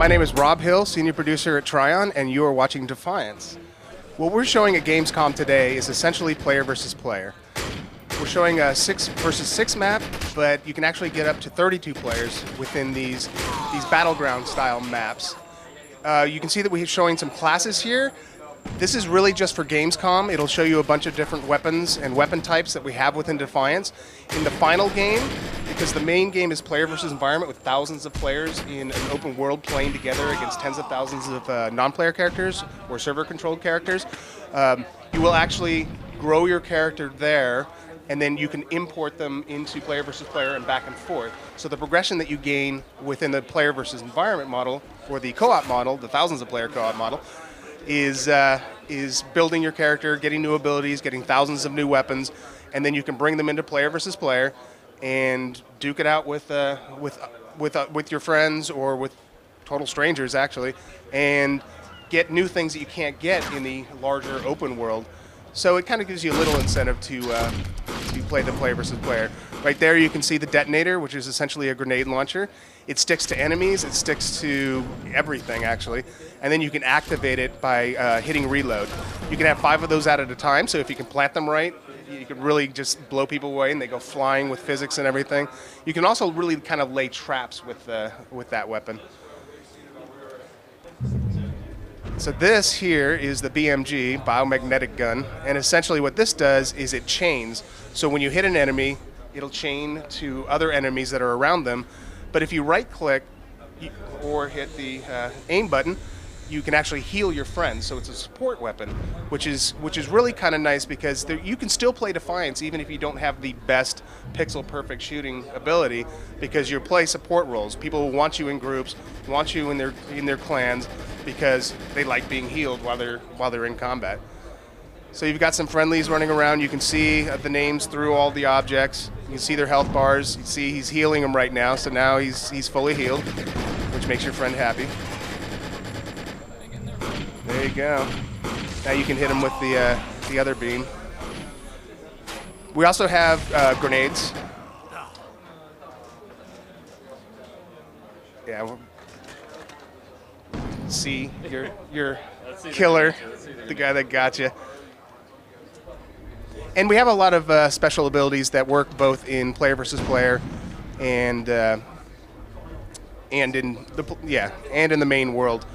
My name is Rob Hill, senior producer at Tryon, and you are watching Defiance. What we're showing at Gamescom today is essentially player versus player. We're showing a 6 versus 6 map, but you can actually get up to 32 players within these battleground style maps. You can see that we're showing some classes here. This is really just for Gamescom. It'll show you a bunch of different weapons and weapon types that we have within Defiance. In the final game, because the main game is player versus environment with thousands of players in an open world playing together against tens of thousands of non-player characters or server-controlled characters, you will actually grow your character there, and then you can import them into player versus player and back and forth. So the progression that you gain within the player versus environment model, or the co-op model, the thousands of player co-op model, is building your character, getting new abilities, getting thousands of new weapons, and then you can bring them into player versus player and duke it out with your friends or with total strangers, actually, and get new things that you can't get in the larger open world. So it kind of gives you a little incentive to play the player versus player. Right there you can see the detonator, which is essentially a grenade launcher. It sticks to enemies, it sticks to everything actually, and then you can activate it by hitting reload. You can have 5 of those out at a time, so if you can plant them right, you can really just blow people away and they go flying with physics and everything. You can also really kind of lay traps with that weapon. So this here is the BMG, biomagnetic gun, and essentially what this does is it chains. So when you hit an enemy, it'll chain to other enemies that are around them. But if you right-click or hit the aim button, you can actually heal your friends. So it's a support weapon, which is really kind of nice because you can still play Defiance even if you don't have the best pixel-perfect shooting ability, because you play support roles. People will want you in groups, want you in their clans, because they like being healed while they're in combat. So you've got some friendlies running around. You can see the names through all the objects. You can see their health bars. You see he's healing them right now, so now he's fully healed, which makes your friend happy. There you go. Now you can hit him with the other beam. We also have grenades. Yeah. See your killer, the guy that got you. And we have a lot of special abilities that work both in player versus player and in the main world.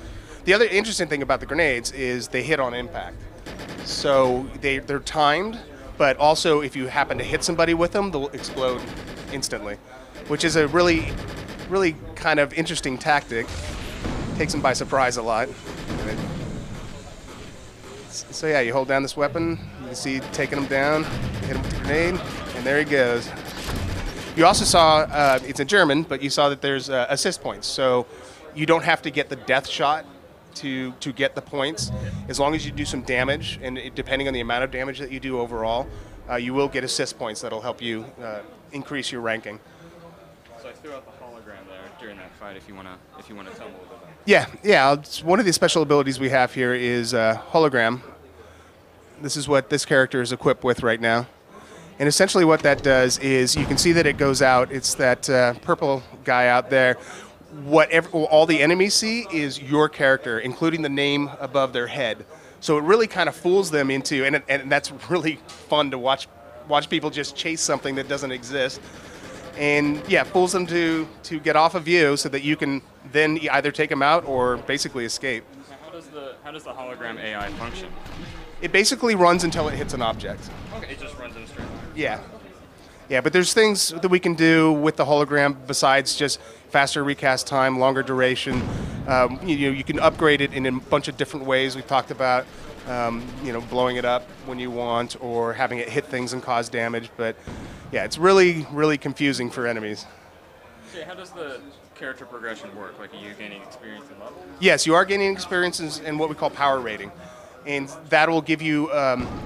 The other interesting thing about the grenades is they hit on impact. So they're timed, but also if you happen to hit somebody with them, they'll explode instantly, which is a really kind of interesting tactic. Takes them by surprise a lot. So yeah, you hold down this weapon, you can see taking him down, hit him with the grenade, and there he goes. You also saw, it's in German, but you saw that there's assist points. So you don't have to get the death shot to get the points. As long as you do some damage, and depending on the amount of damage that you do overall, you will get assist points that'll help you increase your ranking. So I threw out the hologram there during that fight. If you wanna tell me a little bit about it. Yeah. One of the special abilities we have here is hologram. This is what this character is equipped with right now. And essentially what that does is you can see that it goes out. It's that purple guy out there. All the enemies see is your character, including the name above their head. So it really kind of fools them into, and that's really fun to watch people just chase something that doesn't exist. And yeah, fools them to get off of you so that you can then either take them out or basically escape. How does the hologram AI function? It basically runs until it hits an object. Okay, it just runs in a straight line. Yeah, but there's things that we can do with the hologram besides just faster recast time, longer duration. You can upgrade it in a bunch of different ways. We've talked about blowing it up when you want, or having it hit things and cause damage. But yeah, it's really confusing for enemies. Okay, how does the character progression work? Like, are you gaining experience and level? Yes, you are gaining experiences in what we call power rating. And that will give you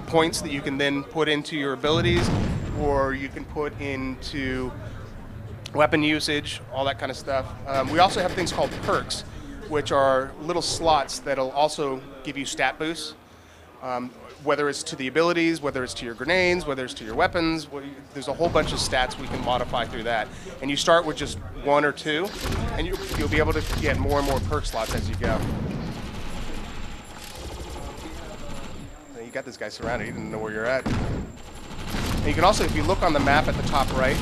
points that you can then put into your abilities, or you can put into weapon usage, all that kind of stuff. We also have things called perks, which are little slots that'll also give you stat boosts. Whether it's to the abilities, whether it's to your grenades, whether it's to your weapons, there's a whole bunch of stats we can modify through that. And you start with just 1 or 2, and you'll be able to get more and more perk slots as you go. You got this guy surrounded, he didn't know where you're at. And you can also, if you look on the map at the top right,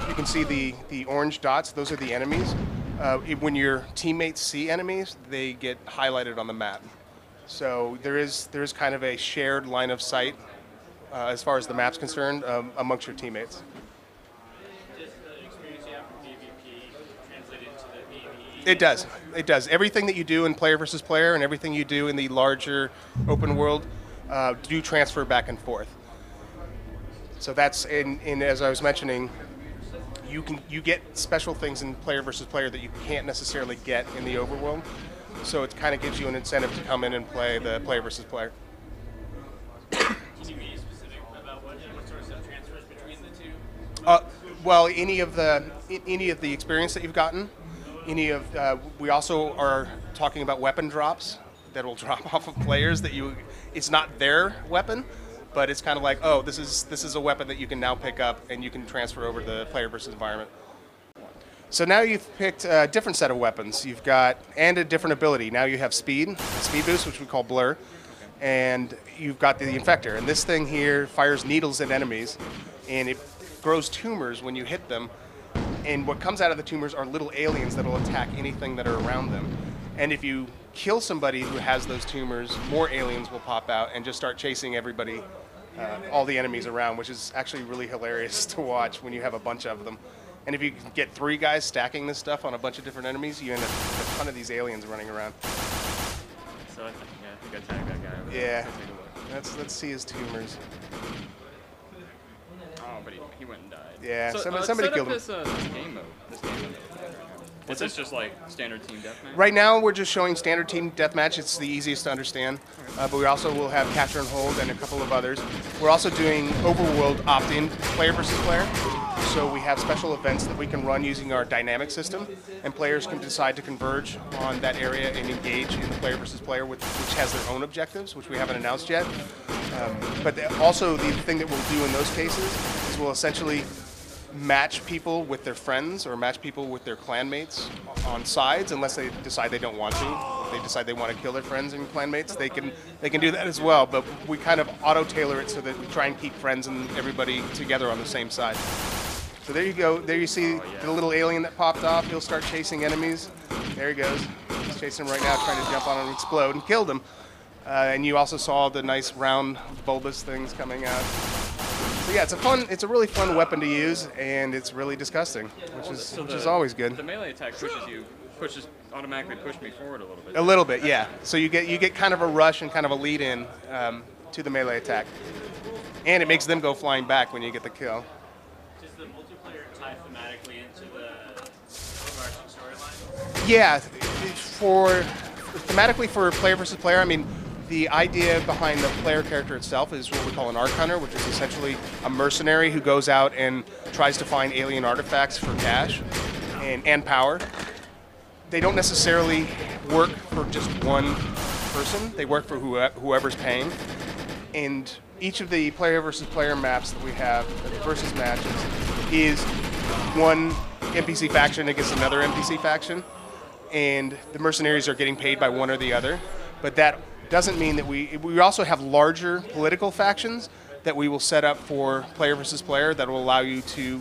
you can see the orange dots, those are the enemies. When your teammates see enemies, they get highlighted on the map. So there is kind of a shared line of sight as far as the map's concerned amongst your teammates. Does the experience you have from PvP translate into the PvE? It does. It does. Everything that you do in player versus player and everything you do in the larger open world do transfer back and forth. So that's as I was mentioning, you get special things in player versus player that you can't necessarily get in the overworld. So it kind of gives you an incentive to come in and play the player versus player. Can you be specific about what sort of stuff transfers between the two? Well, any of the experience that you've gotten, we also are talking about weapon drops that will drop off of players that it's not their weapon, but it's kind of like, oh, this is a weapon that you can now pick up and you can transfer over to the player versus environment. So now you've picked a different set of weapons. You've got, and a different ability. Now you have speed boost, which we call blur, and you've got the infector. And this thing here fires needles at enemies, and it grows tumors when you hit them. And what comes out of the tumors are little aliens that will attack anything that are around them. And if you kill somebody who has those tumors, more aliens will pop out and just start chasing everybody, all the enemies around, which is actually really hilarious to watch when you have a bunch of them. And if you can get 3 guys stacking this stuff on a bunch of different enemies, you end up with a ton of these aliens running around. So I think I tagged that guy over there. Yeah. Let's see his tumors. Oh, but he went and died. Yeah, so, somebody killed him. This game mode. Is this just like standard team deathmatch? Right now, we're just showing standard team deathmatch. It's the easiest to understand. But we also will have capture and hold and a couple of others. We're also doing overworld opt-in player versus player. So we have special events that we can run using our dynamic system, and players can decide to converge on that area and engage in the player versus player, which has their own objectives, which we haven't announced yet. But also the thing that we'll do in those cases is we'll essentially match people with their friends or match people with their clanmates on sides, unless they decide they don't want to. If they decide they want to kill their friends and clanmates, they can do that as well. But we kind of auto-tailor it so that we try and keep friends and everybody together on the same side. So there you go. There you see the little alien that popped off. He'll start chasing enemies. There he goes. He's chasing him right now, trying to jump on him and explode, and killed him. And you also saw the nice round bulbous things coming out. So yeah, it's a really fun weapon to use, and it's really disgusting, which is always good. The melee attack automatically push me forward a little bit. A little bit, yeah. So you get kind of a rush and kind of a lead in to the melee attack, and it makes them go flying back when you get the kill. Does the multiplayer tie thematically into the overarching storyline? Yeah, thematically for player versus player, I mean, the idea behind the player character itself is what we call an arc hunter, which is essentially a mercenary who goes out and tries to find alien artifacts for cash and power. They don't necessarily work for just one person. They work for whoever's paying. And each of the player versus player maps that we have, versus matches, is one NPC faction against another NPC faction. And the mercenaries are getting paid by one or the other. But that doesn't mean that we also have larger political factions that we will set up for player versus player that will allow you to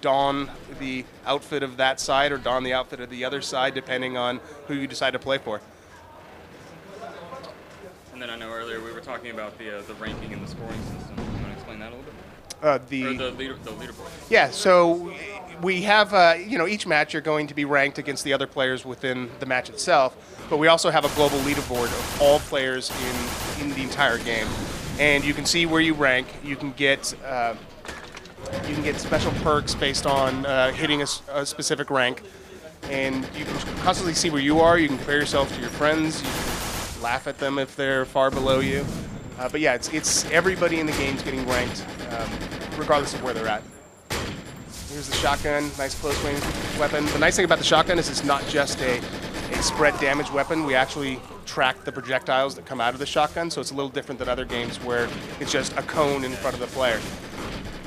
don the outfit of that side or don the outfit of the other side, depending on who you decide to play for. And then I know earlier we were talking about the ranking and the scoring system. You want to explain that a little bit? The leaderboard. Yeah, so we have, each match you're going to be ranked against the other players within the match itself, but we also have a global leaderboard of all players in the entire game. And you can see where you rank. You can get special perks based on hitting a specific rank. And you can constantly see where you are. You can compare yourself to your friends. You can laugh at them if they're far below you. But yeah, it's everybody in the game's getting ranked, regardless of where they're at. Here's the shotgun, nice close range weapon. The nice thing about the shotgun is it's not just a spread damage weapon. We actually track the projectiles that come out of the shotgun, so it's a little different than other games where it's just a cone in front of the player.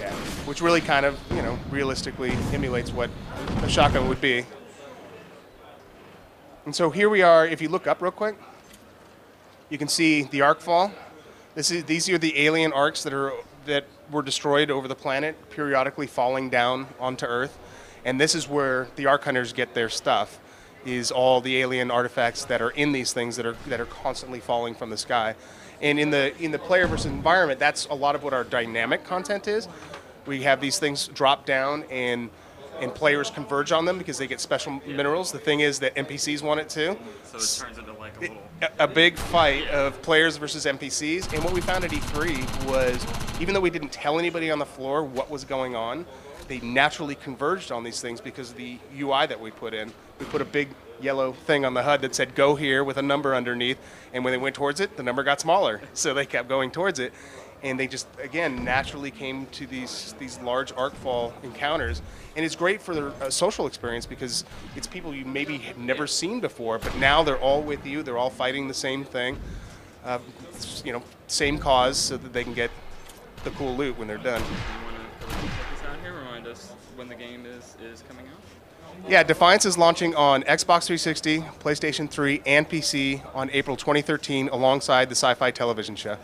Yeah, which really kind of, you know, realistically emulates what a shotgun would be. And so here we are. If you look up real quick, you can see the arc fall. These are the alien arcs that were destroyed over the planet, periodically falling down onto Earth. And this is where the arc hunters get their stuff, is all the alien artifacts that are in these things that are constantly falling from the sky. And in the player versus environment, that's a lot of what our dynamic content is. We have these things drop down and players converge on them because they get special minerals. The thing is that NPCs want it too. So it turns into like a big fight of players versus NPCs. And what we found at E3 was, even though we didn't tell anybody on the floor what was going on, they naturally converged on these things because of the UI that we put in. We put a big yellow thing on the HUD that said "Go here" with a number underneath, and when they went towards it, the number got smaller. So they kept going towards it, and they just, again, naturally came to these large arc fall encounters. And it's great for their social experience because it's people you maybe have never seen before, but now they're all with you. They're all fighting the same thing, you know, same cause, so that they can get the cool loot when they're done. You want to check this out here? Remind us when the game is coming out? Yeah, Defiance is launching on Xbox 360, PlayStation 3, and PC on April 2013 alongside the Sci-Fi television show.